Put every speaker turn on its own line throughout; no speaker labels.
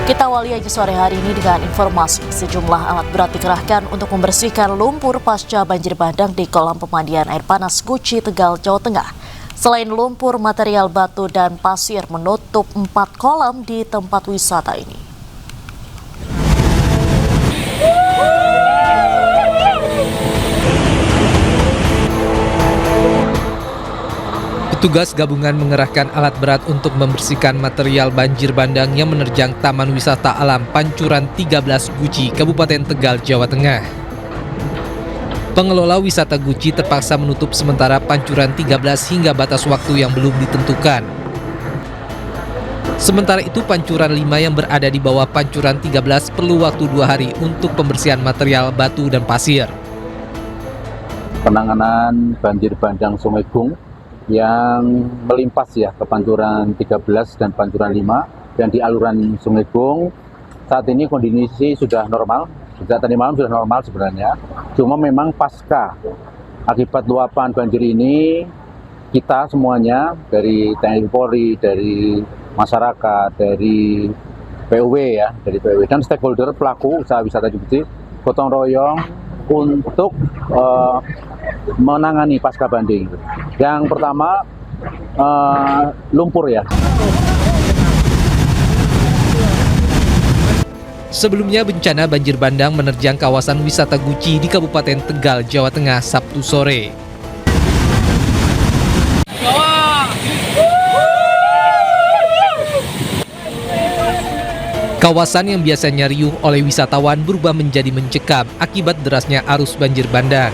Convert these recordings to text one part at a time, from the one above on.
Kita awali aja sore hari ini dengan informasi sejumlah alat berat dikerahkan untuk membersihkan lumpur pasca banjir bandang di kolam pemandian air panas Guci, Tegal, Jawa Tengah. Selain lumpur, material batu dan pasir menutup 4 kolam di tempat wisata ini.
Petugas gabungan mengerahkan alat berat untuk membersihkan material banjir bandang yang menerjang Taman Wisata Alam Pancuran 13 Guci, Kabupaten Tegal, Jawa Tengah. Pengelola wisata Guci terpaksa menutup sementara Pancuran 13 hingga batas waktu yang belum ditentukan. Sementara itu Pancuran 5 yang berada di bawah Pancuran 13 perlu waktu 2 hari untuk pembersihan material batu dan pasir.
Penanganan banjir bandang Sungai Gung yang melimpas ke Pancuran 13 dan Pancuran 5 dan di aluran Sungai Gung saat ini kondisi sudah normal. Sejak tadi malam sudah normal sebenarnya, cuma memang pasca akibat luapan banjir ini kita semuanya dari TNI Polri, dari masyarakat, dari PUW dan stakeholder pelaku usaha wisata Guci gotong royong untuk menangani pasca banjir. Yang pertama lumpur ya.
Sebelumnya bencana banjir bandang menerjang kawasan wisata Guci di Kabupaten Tegal, Jawa Tengah Sabtu sore. Kawasan yang biasanya riuh oleh wisatawan berubah menjadi mencekam akibat derasnya arus banjir bandang.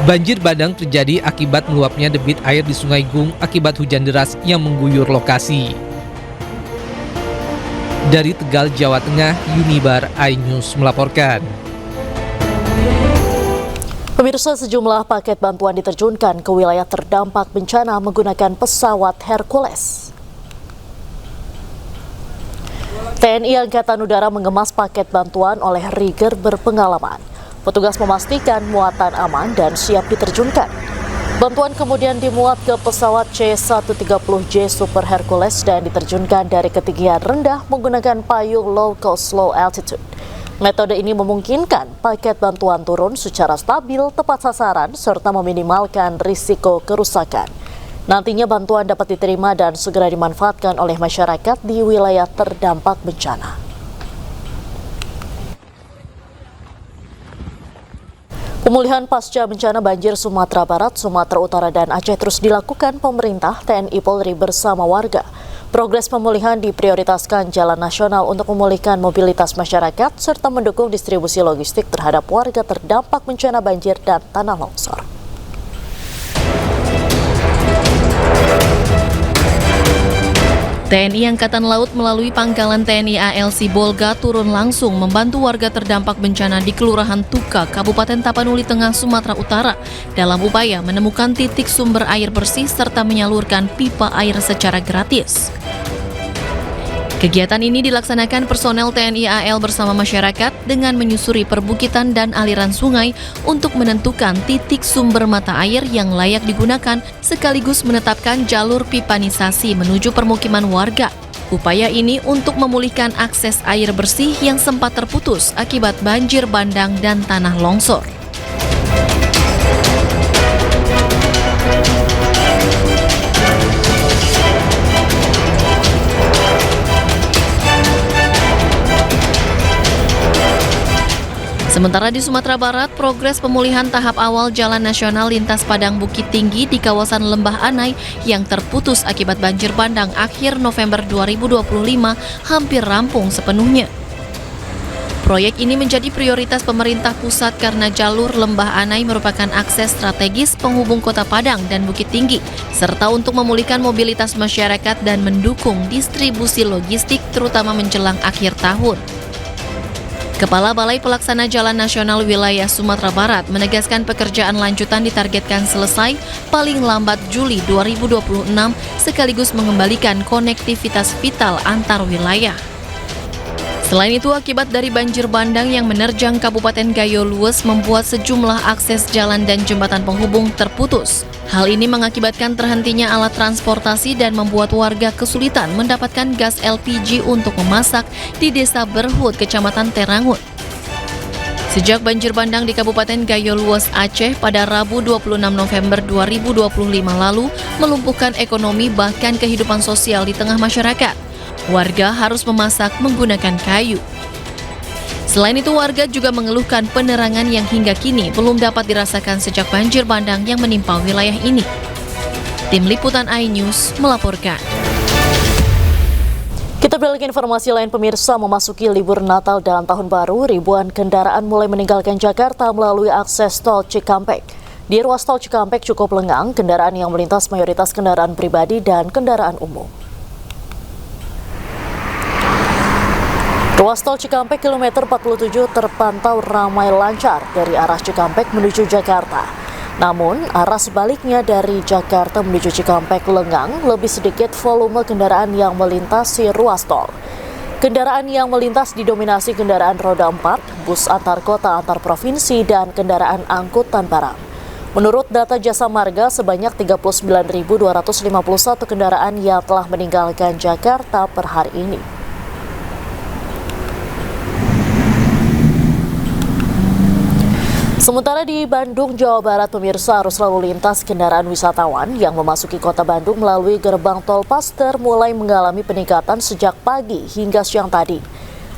Banjir bandang terjadi akibat meluapnya debit air di Sungai Gung akibat hujan deras yang mengguyur lokasi. Dari Tegal, Jawa Tengah, Yunibar iNews melaporkan.
Pemirsa, sejumlah paket bantuan diterjunkan ke wilayah terdampak bencana menggunakan pesawat Hercules. TNI Angkatan Udara mengemas paket bantuan oleh rigger berpengalaman. Petugas memastikan muatan aman dan siap diterjunkan. Bantuan kemudian dimuat ke pesawat C-130J Super Hercules dan diterjunkan dari ketinggian rendah menggunakan payung low cost low altitude. Metode ini memungkinkan paket bantuan turun secara stabil, tepat sasaran, serta meminimalkan risiko kerusakan. Nantinya bantuan dapat diterima dan segera dimanfaatkan oleh masyarakat di wilayah terdampak bencana. Pemulihan pasca bencana banjir Sumatera Barat, Sumatera Utara, dan Aceh terus dilakukan pemerintah, TNI Polri bersama warga. Progres pemulihan diprioritaskan jalan nasional untuk memulihkan mobilitas masyarakat serta mendukung distribusi logistik terhadap warga terdampak bencana banjir dan tanah longsor.
TNI Angkatan Laut melalui Pangkalan TNI AL Sibolga turun langsung membantu warga terdampak bencana di Kelurahan Tuka, Kabupaten Tapanuli Tengah, Sumatera Utara dalam upaya menemukan titik sumber air bersih serta menyalurkan pipa air secara gratis. Kegiatan ini dilaksanakan personel TNI AL bersama masyarakat dengan menyusuri perbukitan dan aliran sungai untuk menentukan titik sumber mata air yang layak digunakan sekaligus menetapkan jalur pipanisasi menuju permukiman warga. Upaya ini untuk memulihkan akses air bersih yang sempat terputus akibat banjir bandang dan tanah longsor. Sementara di Sumatera Barat, progres pemulihan tahap awal Jalan Nasional Lintas Padang Bukit Tinggi di kawasan Lembah Anai yang terputus akibat banjir bandang akhir November 2025 hampir rampung sepenuhnya. Proyek ini menjadi prioritas pemerintah pusat karena jalur Lembah Anai merupakan akses strategis penghubung Kota Padang dan Bukit Tinggi, serta untuk memulihkan mobilitas masyarakat dan mendukung distribusi logistik terutama menjelang akhir tahun. Kepala Balai Pelaksana Jalan Nasional Wilayah Sumatera Barat menegaskan pekerjaan lanjutan ditargetkan selesai paling lambat Juli 2026 sekaligus mengembalikan konektivitas vital antar wilayah. Selain itu, akibat dari banjir bandang yang menerjang Kabupaten Gayo Lues membuat sejumlah akses jalan dan jembatan penghubung terputus. Hal ini mengakibatkan terhentinya alat transportasi dan membuat warga kesulitan mendapatkan gas LPG untuk memasak di Desa Berhut, Kecamatan Terangut. Sejak banjir bandang di Kabupaten Gayo Lues, Aceh pada Rabu 26 November 2025 lalu melumpuhkan ekonomi bahkan kehidupan sosial di tengah masyarakat. Warga harus memasak menggunakan kayu. Selain itu, warga juga mengeluhkan penerangan yang hingga kini belum dapat dirasakan sejak banjir bandang yang menimpa wilayah ini. Tim Liputan iNews melaporkan.
Kita beralih ke informasi lain, pemirsa. Memasuki libur Natal dan Tahun Baru, ribuan kendaraan mulai meninggalkan Jakarta melalui akses tol Cikampek. Di ruas tol Cikampek cukup lengang, kendaraan yang melintas mayoritas kendaraan pribadi dan kendaraan umum. Ruas tol Cikampek kilometer 47 terpantau ramai lancar dari arah Cikampek menuju Jakarta. Namun, arah sebaliknya dari Jakarta menuju Cikampek lengang, lebih sedikit volume kendaraan yang melintasi ruas tol. Kendaraan yang melintas didominasi kendaraan roda 4, bus antar kota antar provinsi, dan kendaraan angkutan barang. Menurut data Jasa Marga, sebanyak 39.251 kendaraan yang telah meninggalkan Jakarta per hari ini. Sementara di Bandung, Jawa Barat, pemirsa, arus lalu lintas kendaraan wisatawan yang memasuki kota Bandung melalui gerbang tol Paster mulai mengalami peningkatan sejak pagi hingga siang tadi.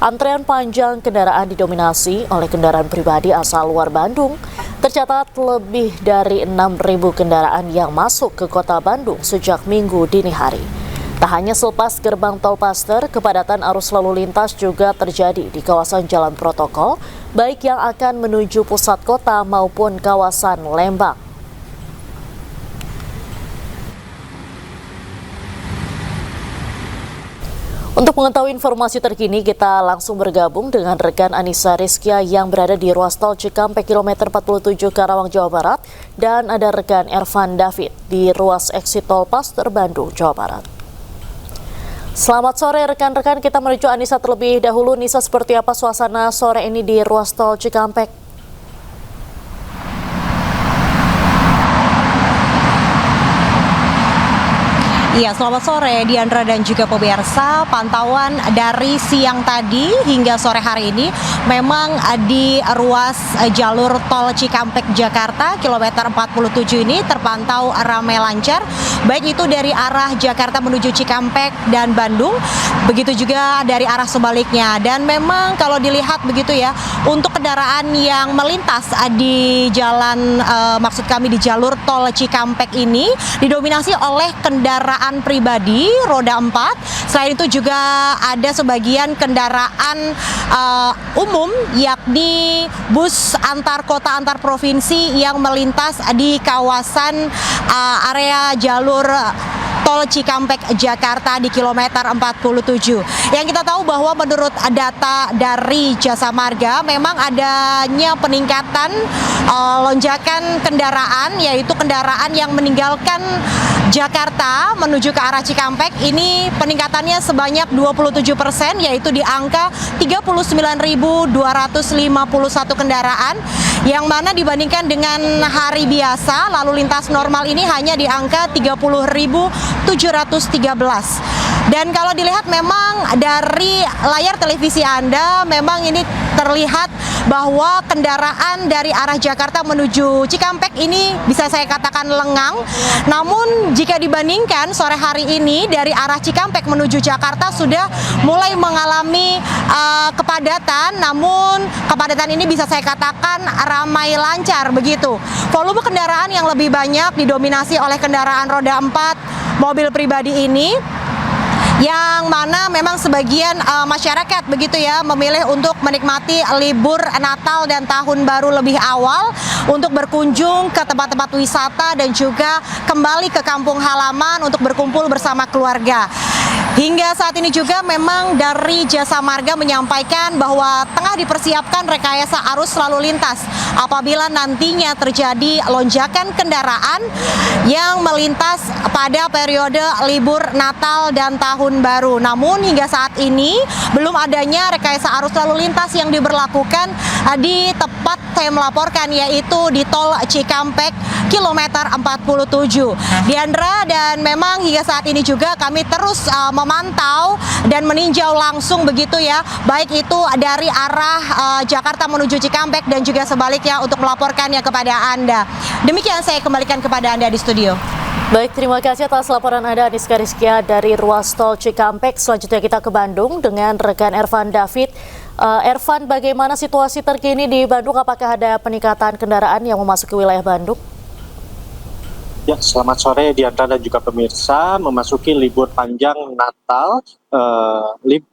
Antrean panjang kendaraan didominasi oleh kendaraan pribadi asal luar Bandung. Tercatat lebih dari 6.000 kendaraan yang masuk ke kota Bandung sejak Minggu dini hari. Tak hanya selepas gerbang tol Paster, kepadatan arus lalu lintas juga terjadi di kawasan Jalan Protokol, baik yang akan menuju pusat kota maupun kawasan Lembang. Untuk mengetahui informasi terkini, kita langsung bergabung dengan rekan Anissa Rizkia yang berada di ruas tol Cikampek kilometer 47 Karawang, Jawa Barat, dan ada rekan Ervan David di ruas eksit tol Paster, Bandung, Jawa Barat. Selamat sore rekan-rekan, kita menuju Anissa terlebih dahulu. Nisa, seperti apa suasana sore ini di ruas tol Cikampek?
Iya, selamat sore Diandra dan juga pemirsa. Pantauan dari siang tadi hingga sore hari ini memang di ruas jalur tol Cikampek Jakarta kilometer 47 ini terpantau ramai lancar, baik itu dari arah Jakarta menuju Cikampek dan Bandung, begitu juga dari arah sebaliknya. Dan memang kalau dilihat begitu ya, untuk kendaraan yang melintas di jalan maksud kami di jalur tol Cikampek ini didominasi oleh kendaraan pribadi roda 4. Selain itu juga ada sebagian kendaraan umum, yakni bus antar kota antar provinsi yang melintas di kawasan area jalur tol Cikampek Jakarta di kilometer 47. Yang kita tahu bahwa menurut data dari Jasa Marga memang adanya peningkatan lonjakan kendaraan, yaitu kendaraan yang meninggalkan Jakarta menuju ke arah Cikampek. Ini peningkatannya sebanyak 27%, yaitu di angka 39.251 kendaraan, yang mana dibandingkan dengan hari biasa lalu lintas normal ini hanya di angka 30.713. Dan kalau dilihat memang dari layar televisi Anda, memang ini terlihat bahwa kendaraan dari arah Jakarta menuju Cikampek ini bisa saya katakan lengang. Namun jika dibandingkan sore hari ini dari arah Cikampek menuju Jakarta sudah mulai mengalami kepadatan, namun kepadatan ini bisa saya katakan ramai lancar begitu. Volume kendaraan yang lebih banyak didominasi oleh kendaraan roda 4 mobil pribadi ini, yang mana memang sebagian masyarakat begitu ya memilih untuk menikmati libur Natal dan Tahun Baru lebih awal untuk berkunjung ke tempat-tempat wisata dan juga kembali ke kampung halaman untuk berkumpul bersama keluarga. Hingga saat ini juga memang dari Jasa Marga menyampaikan bahwa tengah dipersiapkan rekayasa arus lalu lintas apabila nantinya terjadi lonjakan kendaraan yang melintas pada periode libur Natal dan Tahun Baru. Namun hingga saat ini belum adanya rekayasa arus lalu lintas yang diberlakukan di tempat saya melaporkan, yaitu di Tol Cikampek kilometer 47. Diandra, dan memang hingga saat ini juga kami terus memantau dan meninjau langsung begitu ya, baik itu dari arah Jakarta menuju Cikampek dan juga sebaliknya untuk melaporkannya kepada Anda. Demikian saya kembalikan kepada Anda di studio.
Baik, terima kasih atas laporan Anda, Aniska Rizkia dari ruas tol Cikampek. Selanjutnya kita ke Bandung dengan rekan Ervan David. Ervan, bagaimana situasi terkini di Bandung? Apakah ada peningkatan kendaraan yang memasuki wilayah Bandung?
Ya, selamat sore Diandra dan juga pemirsa. Memasuki libur panjang Natal,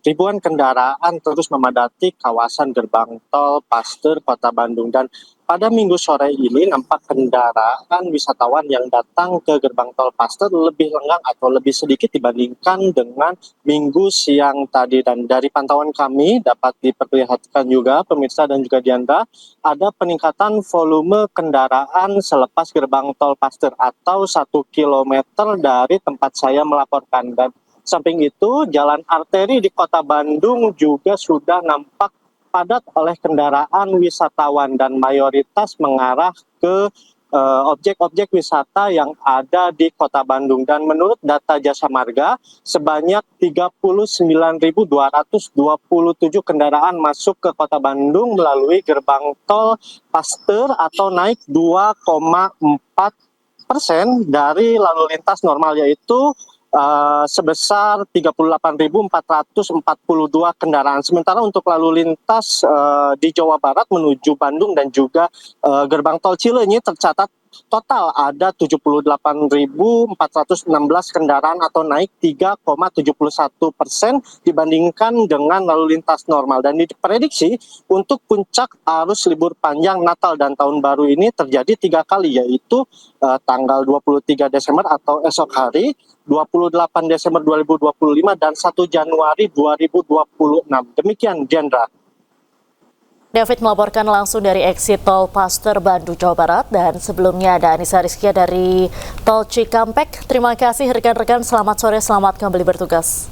ribuan kendaraan terus memadati kawasan gerbang tol Paster, Kota Bandung. Dan pada minggu sore ini nampak kendaraan wisatawan yang datang ke gerbang tol Paster lebih lengang atau lebih sedikit dibandingkan dengan minggu siang tadi. Dan dari pantauan kami dapat diperlihatkan juga pemirsa dan juga Diandra, ada peningkatan volume kendaraan selepas gerbang tol Paster atau 1 kilometer dari tempat saya melaporkan. Dan samping itu, jalan arteri di Kota Bandung juga sudah nampak padat oleh kendaraan wisatawan dan mayoritas mengarah ke objek-objek wisata yang ada di Kota Bandung. Dan menurut data Jasa Marga, sebanyak 39.227 kendaraan masuk ke Kota Bandung melalui gerbang tol Paster atau naik 2,4% dari lalu lintas normal, yaitu sebesar 38.442 kendaraan. Sementara untuk lalu lintas di Jawa Barat menuju Bandung dan juga gerbang tol Cileunyi tercatat total ada 78.416 kendaraan atau naik 3,71% dibandingkan dengan lalu lintas normal. Dan diprediksi untuk puncak arus libur panjang Natal dan Tahun Baru ini terjadi 3 kali, yaitu tanggal 23 Desember atau esok hari, 28 Desember 2025, dan 1 Januari 2026. Demikian, Diandra.
David melaporkan langsung dari exit tol Paster, Bandung, Jawa Barat. Dan sebelumnya ada Aniska Rizkia dari tol Cikampek. Terima kasih rekan-rekan, selamat sore, selamat kembali bertugas.